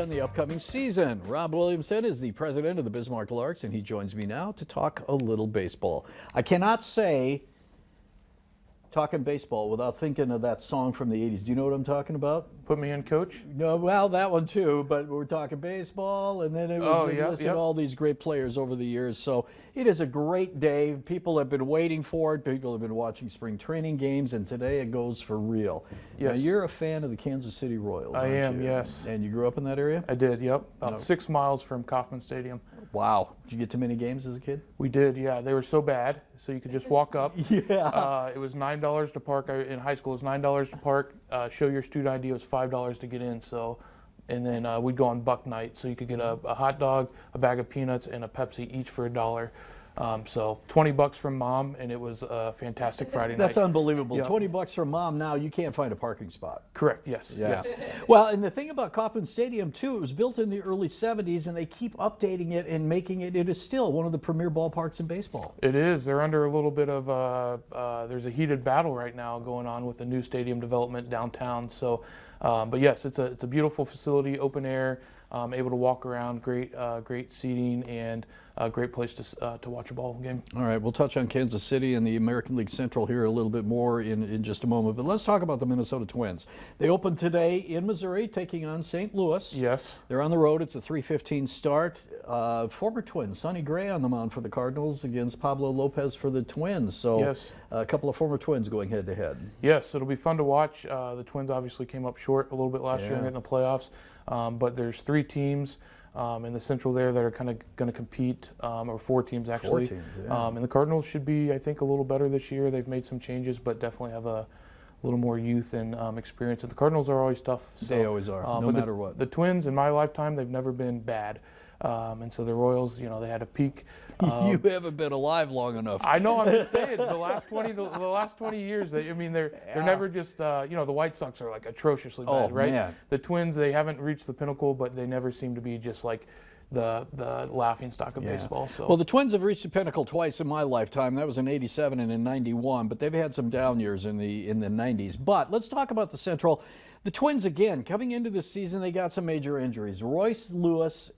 In the upcoming season, Rob Williamson is the president of the Bismarck Larks, and he joins me now to talk a little baseball. I cannot say talking baseball without thinking of that song from the 80s. Do you know what I'm talking about? Put me in, coach? No, well, that one too, but we're talking baseball, and then it was listing all these great players over the years. So it is a great day. People have been waiting for it. People have been watching spring training games, and today it goes for real. Yes. Now, you're a fan of the Kansas City Royals, aren't I am, you? yes. And you grew up in that area? I did, yep. About 6 miles from Kauffman Stadium. Wow. Did you get to many games as a kid? We did, yeah. They were so bad, so you could just walk up. Yeah. It was $9 to park. In high school, it was $9 to park. Show your student ID, it was $5 to get in. So, and then we'd go on Buck Night, so you could get a hot dog, a bag of peanuts, and a Pepsi, each for $1. So $20 from mom, and it was a fantastic Friday night. That's unbelievable. Yep. $20 from mom. Now you can't find a parking spot. Correct. Yes. Yeah. Yes. Well, and the thing about Kauffman Stadium too, it was built in the early '70s, and they keep updating it and making it. It is still one of the premier ballparks in baseball. It is. They're under a little bit of there's a heated battle right now going on with the new stadium development downtown. So, but yes, it's a beautiful facility, open air, able to walk around, great seating, and a great place to watch a ball game. All right, we'll touch on Kansas City and the American League Central here a little bit more in just a moment, but let's talk about the Minnesota Twins. They opened today in Missouri, taking on St. Louis. Yes. They're on the road. It's a 3:15 start. Former Twins, Sonny Gray on the mound for the Cardinals against Pablo Lopez for the Twins. So yes. A couple of former Twins going head to head. Yes, it'll be fun to watch. The Twins obviously came up short a little bit last year in the playoffs, but there's 3 teams in the Central there that are kind of going to compete, or 4 teams actually. 4 teams, yeah. And the Cardinals should be, I think, a little better this year. They've made some changes, but definitely have a little more youth and experience. And the Cardinals are always tough. So, they always are, no matter what. The Twins, in my lifetime, they've never been bad. And so the Royals, they had a peak. You haven't been alive long enough. I know. I'm just saying. The last 20 years. They're never just. The White Sox are like atrociously bad, right? Man. The Twins, they haven't reached the pinnacle, but they never seem to be just like the laughing stock of baseball. So. Well, the Twins have reached the pinnacle twice in my lifetime. That was in '87 and in '91, but they've had some down years in the '90s. But let's talk about the Central. The Twins again coming into this season, they got some major injuries. Royce Lewis,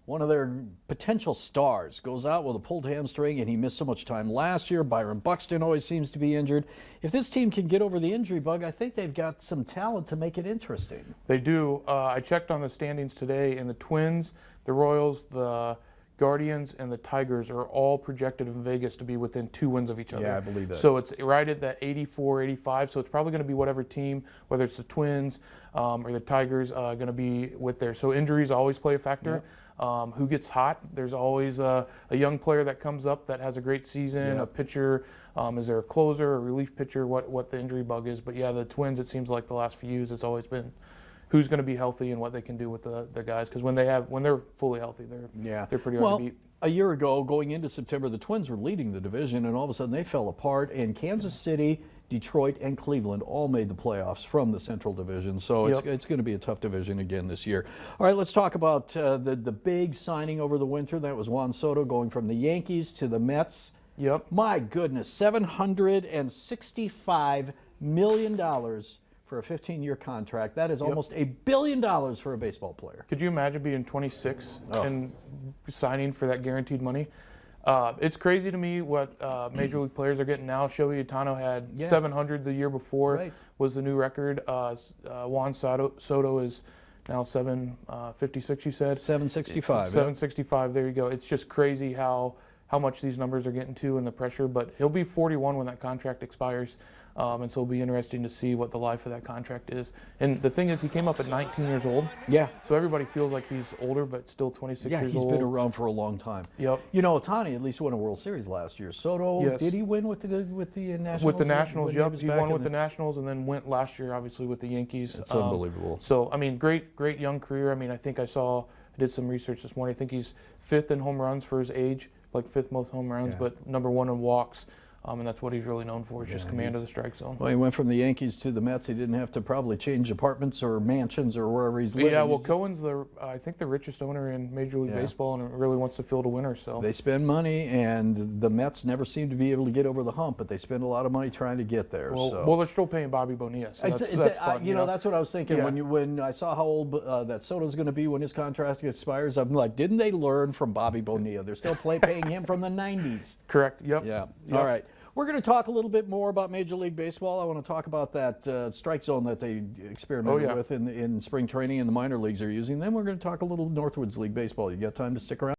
one of their potential stars, goes out with a pulled hamstring, and he missed so much time last year. Byron Buxton always seems to be injured. If this team can get over the injury bug, I think they've got some talent to make it interesting. They do. I checked on the standings today, and the Twins, the Royals, the Guardians, and the Tigers are all projected in Vegas to be within 2 wins of each other. Yeah, I believe that. So it's right at that 84, 85. So it's probably going to be whatever team, whether it's the Twins or the Tigers, going to be with there. So injuries always play a factor. Yep. Who gets hot? There's always a young player that comes up that has a great season, a pitcher. Is there a closer, a relief pitcher, what the injury bug is? But yeah, the Twins, it seems like the last few years, it's always been who's going to be healthy and what they can do with the guys. Because when they're fully healthy, they're pretty hard to beat. A year ago, going into September, the Twins were leading the division, and all of a sudden they fell apart, and Kansas City, Detroit, and Cleveland all made the playoffs from the Central Division. So it's going to be a tough division again this year. All right, let's talk about the big signing over the winter. That was Juan Soto going from the Yankees to the Mets. Yep. My goodness, $765 million for a 15-year contract. That is almost $1 billion for a baseball player. Could you imagine being 26 and signing for that guaranteed money? It's crazy to me what major league players are getting now. Shohei Ohtani had 700 the year before, was the new record. Juan Soto is now 756. You said 765. 765. There you go. It's just crazy how much these numbers are getting to and the pressure. But he'll be 41 when that contract expires. And so it'll be interesting to see what the life of that contract is. And the thing is, he came up at 19 years old. Yeah. So everybody feels like he's older, but still 26 years old. Yeah, he's been around for a long time. Yep. Ohtani at least won a World Series last year. Soto, did he win with the Nationals? With the Nationals, yep. He won with the Nationals and then went last year, obviously, with the Yankees. That's unbelievable. So, I mean, great young career. I mean, I think I did some research this morning. I think he's 5th in home runs for his age, like 5th most home runs, but #1 in walks. and that's what he's really known for, is just command of the strike zone. Well, he went from the Yankees to the Mets. He didn't have to probably change apartments or mansions or wherever he's living. Yeah, well, Cohen's I think the richest owner in Major League Baseball, and really wants to field a winner. So they spend money, and the Mets never seem to be able to get over the hump, but they spend a lot of money trying to get there. Well, they're still paying Bobby Bonilla, so that's fun. You know, that's what I was thinking when I saw how old that Soto's going to be when his contract expires. I'm like, didn't they learn from Bobby Bonilla? They're still paying him from the 90s. Correct. Yep. Yeah. Yep. All right. We're going to talk a little bit more about Major League Baseball. I want to talk about that strike zone that they experimented with in spring training and the minor leagues are using. Then we're going to talk a little Northwoods League Baseball. You got time to stick around?